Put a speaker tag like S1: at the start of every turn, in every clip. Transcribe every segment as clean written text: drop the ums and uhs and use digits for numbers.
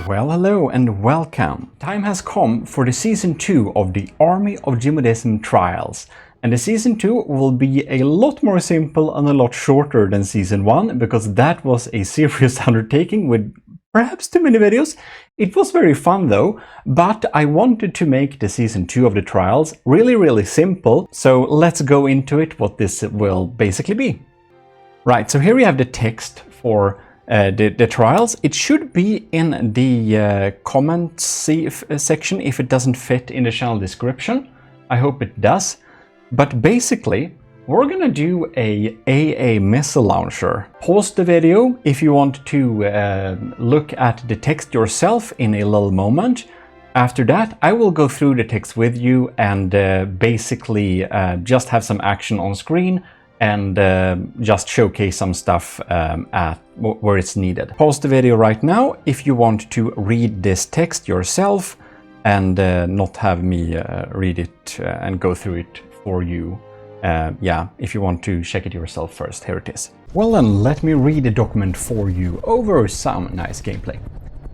S1: Well, hello and welcome. Time has come for the Season 2 of the Army of Gmodism trials. And the Season 2 will be a lot more simple and a lot shorter than Season 1, because that was a serious undertaking with perhaps too many videos. It was very fun though, but I wanted to make the Season 2 of the trials really simple. So let's go into it, what this will basically be. Right, so here we have the text for the trials. It should be in the comments section if it doesn't fit in the channel description. I hope it does. But basically, we're gonna do a AA missile launcher. Pause the video if you want to look at the text yourself in a little moment. After that, I will go through the text with you and basically just have some action on screen and just showcase some stuff at where it's needed. Pause the video right now if you want to read this text yourself and not have me read it and go through it for you. Yeah, if you want to check it yourself first, here it is. Well then, let me read the document for you over some nice gameplay.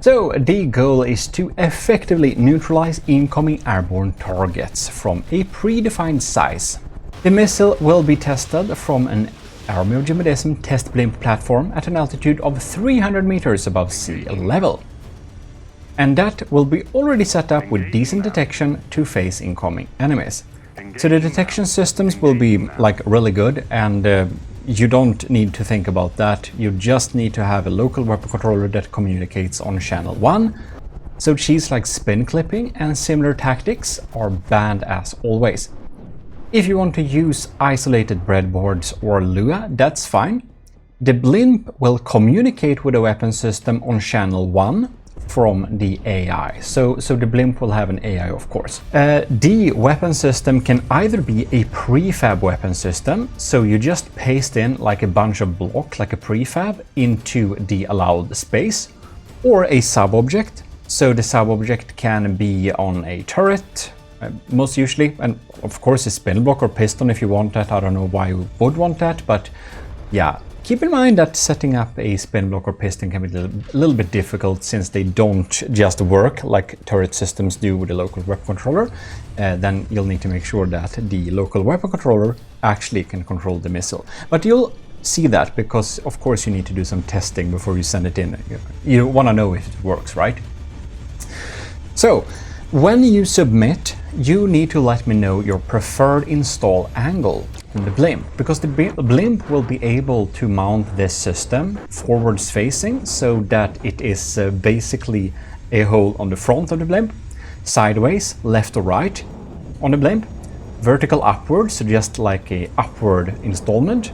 S1: So, the goal is to effectively neutralize incoming airborne targets from a predefined size. The missile will be tested from an Army of Gmodism test Blimp platform at an altitude of 300 meters above sea level. And that will be already set up with decent detection to face incoming enemies. So the detection systems will be like really good, and you don't need to think about that. You just need to have a local weapon controller that communicates on channel 1. So cheats like spinclipping and similar tactics are banned as always. If you want to use isolated breadboards or Lua, that's fine. The Blimp will communicate with the weapon system on channel 1 from the AI. So the Blimp will have an AI, of course. The weapon system can either be a prefab weapon system, so you just paste in like a bunch of blocks, like a prefab, into the allowed space, or a subobject. So the subobject can be on a turret, most usually, and of course a spinblock or piston if you want that. I don't know why you would want that, but yeah. Keep in mind that setting up a spinblock or piston can be a little bit difficult, since they don't just work like turret systems do with a local weapon controller. Then you'll need to make sure that the local weapon controller actually can control the missile. But you'll see that because, of course, you need to do some testing before you send it in. You want to know if it works, right? So, when you submit, you need to let me know your preferred install angle in the Blimp, because the Blimp will be able to mount this system forwards facing, so that it is basically a hole on the front of the Blimp, sideways, left or right on the Blimp, vertical upwards, so just like a upward installment,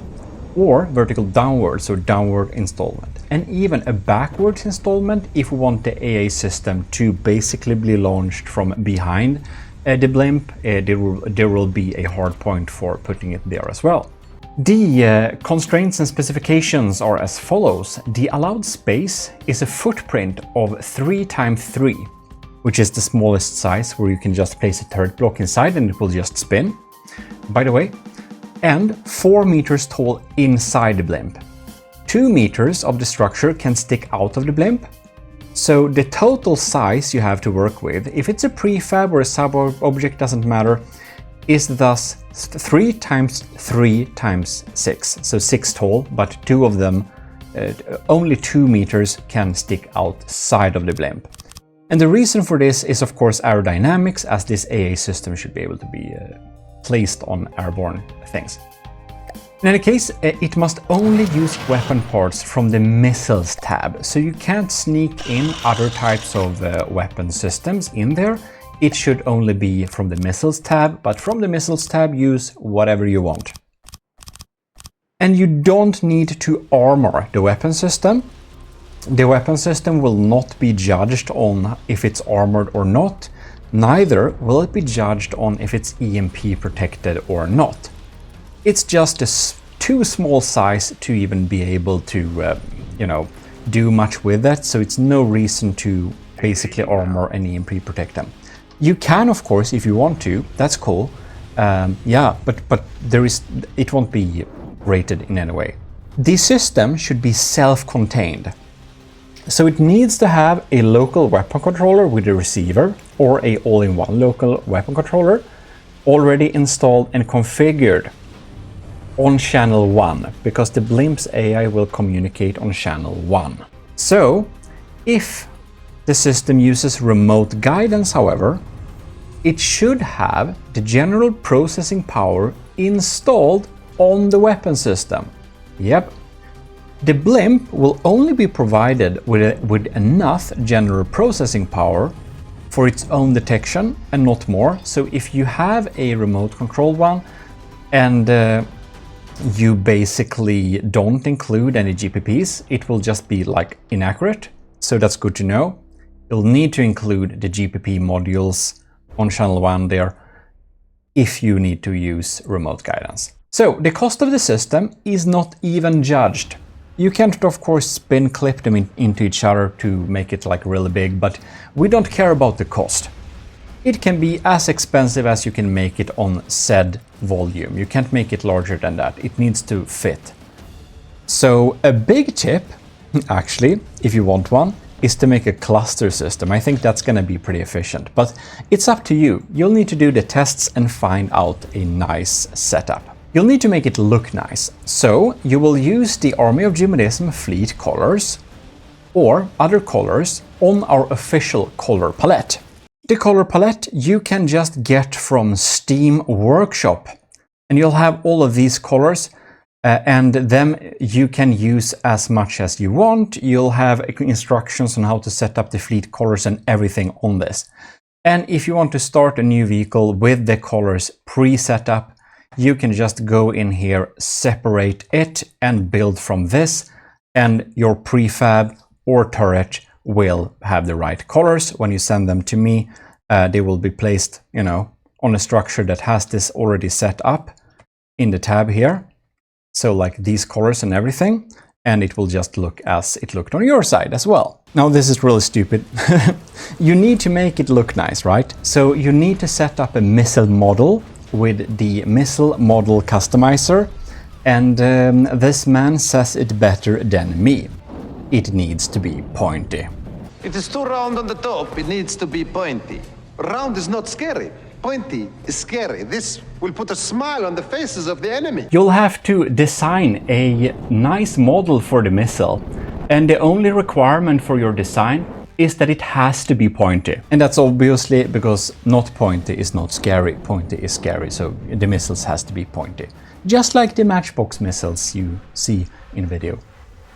S1: or vertical downwards, so downward installment, and even a backwards installment if we want the AA system to basically be launched from behind the Blimp. There will be a hard point for putting it there as well. The constraints and specifications are as follows. The allowed space is a footprint of 3x3, which is the smallest size, where you can just place a turret block inside and it will just spin, by the way, and 4 meters tall inside the Blimp. 2 meters of the structure can stick out of the Blimp. So the total size you have to work with, if it's a prefab or a sub-object, doesn't matter, is thus 3 times 3 times 6. So 6 tall, but 2 of them, only 2 meters can stick outside of the Blimp. And the reason for this is, of course, aerodynamics, as this AA system should be able to be placed on airborne things. In any case, it must only use weapon parts from the missiles tab, so you can't sneak in other types of weapon systems in there. It should only be from the missiles tab, but from the missiles tab use whatever you want. And you don't need to armor the weapon system. The weapon system will not be judged on if it's armored or not. Neither will it be judged on if it's EMP protected or not. It's just too small size to even be able to, do much with that, so it's no reason to basically armor and EMP protect them. You can, of course, if you want to, that's cool. Yeah, but it won't be rated in any way. The system should be self-contained. So it needs to have a local weapon controller with a receiver or a all-in-one local weapon controller already installed and configured on channel 1, because the Blimp's AI will communicate on channel 1. So if the system uses remote guidance, however, it should have the general processing power installed on the weapon system. Yep. The Blimp will only be provided with enough general processing power for its own detection and not more. So if you have a remote controlled one and you basically don't include any GPPs, it will just be like inaccurate. So that's good to know. You'll need to include the GPP modules on channel 1 there if you need to use remote guidance. So the cost of the system is not even judged. You can't, of course, spin clip them into each other to make it like really big, but we don't care about the cost. It can be as expensive as you can make it on said volume. You can't make it larger than that. It needs to fit. So a big tip, actually, if you want one, is to make a cluster system. I think that's going to be pretty efficient, but it's up to you. You'll need to do the tests and find out a nice setup. You'll need to make it look nice, so you will use the Army of Gmodism fleet colors or other colors on our official color palette. The color palette you can just get from Steam Workshop, and you'll have all of these colors and them you can use as much as you want. You'll have instructions on how to set up the fleet colors and everything on this. And if you want to start a new vehicle with the colors pre-set up, you can just go in here, separate it and build from this, and your prefab or turret will have the right colors. When you send them to me, they will be placed, on a structure that has this already set up in the tab here. So like these colors and everything, and it will just look as it looked on your side as well. Now this is really stupid. You need to make it look nice, right? So you need to set up a missile model with the missile model customizer, and this man says it better than me. It needs to be pointy.
S2: It is too round on the top, it needs to be pointy. Round is not scary, pointy is scary. This will put a smile on the faces of the enemy.
S1: You'll have to design a nice model for the missile, and the only requirement for your design is that it has to be pointy. And that's obviously because not pointy is not scary, pointy is scary, so the missiles has to be pointy. Just like the Matchbox missiles you see in video.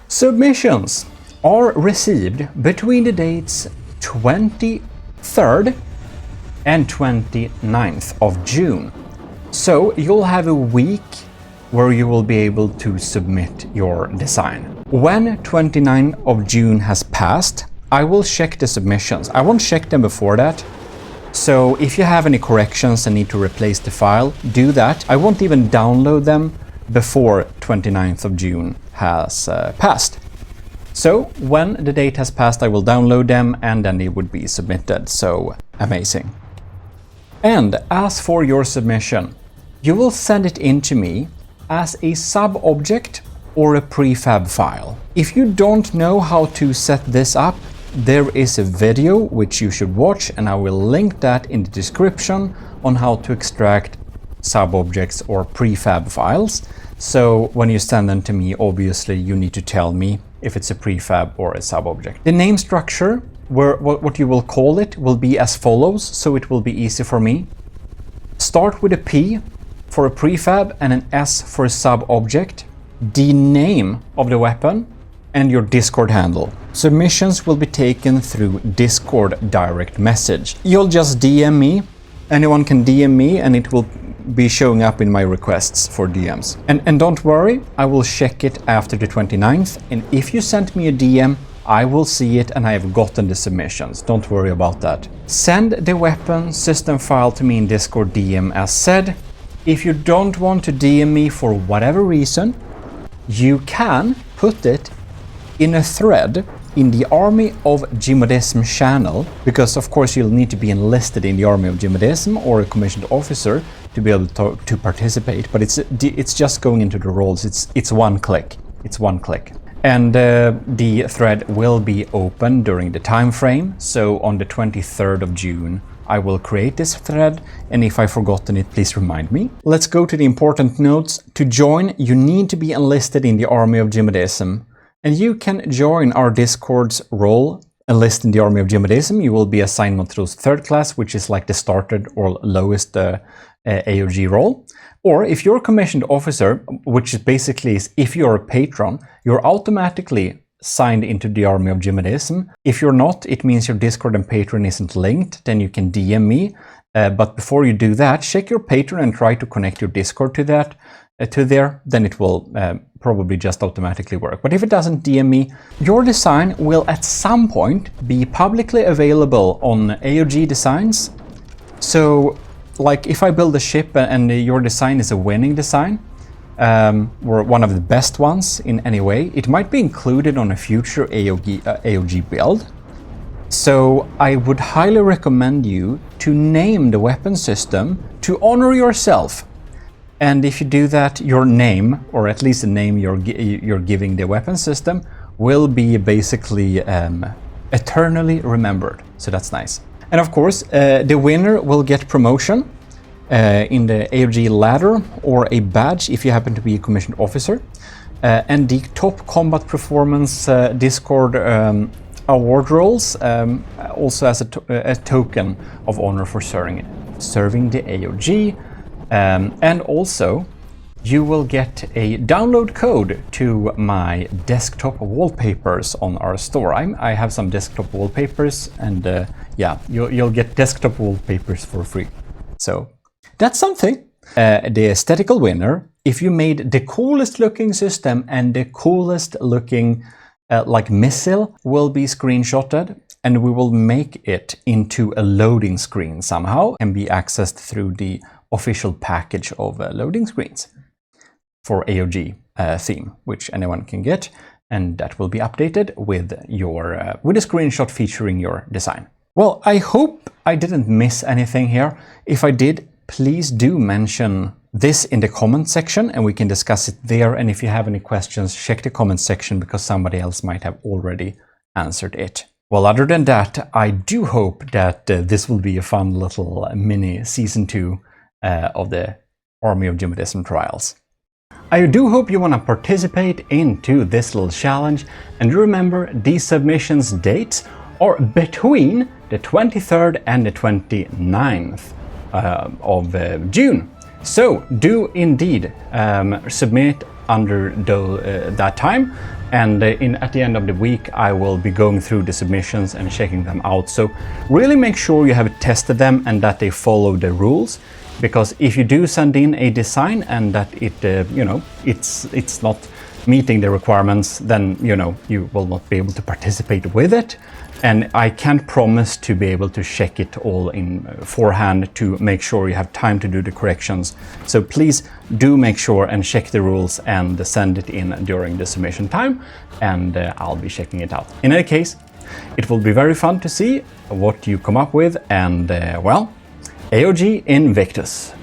S1: Submissions are received between the dates 23rd and 29th of June. So you'll have a week where you will be able to submit your design. When 29th of June has passed, I will check the submissions. I won't check them before that. So if you have any corrections and need to replace the file, do that. I won't even download them before 29th of June has passed. So when the date has passed, I will download them and then they would be submitted. So amazing. And as for your submission, you will send it in to me as a SubObject or a prefab file. If you don't know how to set this up, there is a video which you should watch, and I will link that in the description on how to extract SubObjects or prefab files. So when you send them to me, obviously you need to tell me if it's a prefab or a SubObject. The name structure, what you will call it, will be as follows, so it will be easy for me. Start with a P for a prefab and an S for a SubObject, the name of the weapon, and your Discord handle. Submissions will be taken through Discord direct message. You'll just DM me. Anyone can DM me and it will be showing up in my requests for DMs. And don't worry, I will check it after the 29th. And if you sent me a DM, I will see it and I have gotten the submissions. Don't worry about that. Send the weapon system file to me in Discord DM as said. If you don't want to DM me for whatever reason, you can put it in a thread in the Army of Gmodism channel, because of course you'll need to be enlisted in the Army of Gmodism or a commissioned officer to be able to participate, but it's just going into the roles. It's one click. It's one click. And the thread will be open during the time frame. So on the 23rd of June, I will create this thread. And if I've forgotten it, please remind me. Let's go to the important notes. To join, you need to be enlisted in the Army of Gmodism. And you can join our Discord's role, enlist in the Army of Gmodism. You will be assigned Neutralize 3rd class, which is like the started or lowest AOG role. Or if you're a commissioned officer, which is basically if you're a patron, you're automatically signed into the Army of Gmodism. If you're not, it means your Discord and Patreon isn't linked, then you can DM me. But before you do that, check your Patreon and try to connect your Discord to that, to there, then it will probably just automatically work. But if it doesn't, DM me. Your design will at some point be publicly available on AOG Designs. So, like if I build a ship and your design is a winning design, or one of the best ones in any way, it might be included on a future AOG build. So I would highly recommend you to name the weapon system to honor yourself. And if you do that, your name, or at least the name you're giving the weapon system, will be basically eternally remembered. So that's nice. And of course, the winner will get promotion in the AOG ladder or a badge if you happen to be a commissioned officer. And the top combat performance Discord award rolls also as a token of honor for serving the AOG. And also, you will get a download code to my desktop wallpapers on our store. I have some desktop wallpapers, and yeah, you'll get desktop wallpapers for free. So that's something. The aesthetical winner, if you made the coolest looking system and the coolest looking like missile, will be screenshotted, and we will make it into a loading screen somehow and be accessed through the official package of loading screens for AOG theme, which anyone can get, and that will be updated with your with a screenshot featuring your design. Well, I hope I didn't miss anything here. If I did, please do mention this in the comment section and we can discuss it there. And if you have any questions, check the comment section because somebody else might have already answered it. Well, other than that, I do hope that this will be a fun little mini season 2 of the Army of Gmodism trials. I do hope you want to participate into this little challenge, and remember, these submissions dates are between the 23rd and the 29th of June. So do indeed submit under that time, and at the end of the week I will be going through the submissions and checking them out. So really make sure you have tested them and that they follow the rules. Because if you do send in a design and that it, it's not meeting the requirements, then, you will not be able to participate with it. And I can't promise to be able to check it all in forehand to make sure you have time to do the corrections. So please do make sure and check the rules and send it in during the submission time, and I'll be checking it out. In any case, it will be very fun to see what you come up with, and well, AOG Invictus.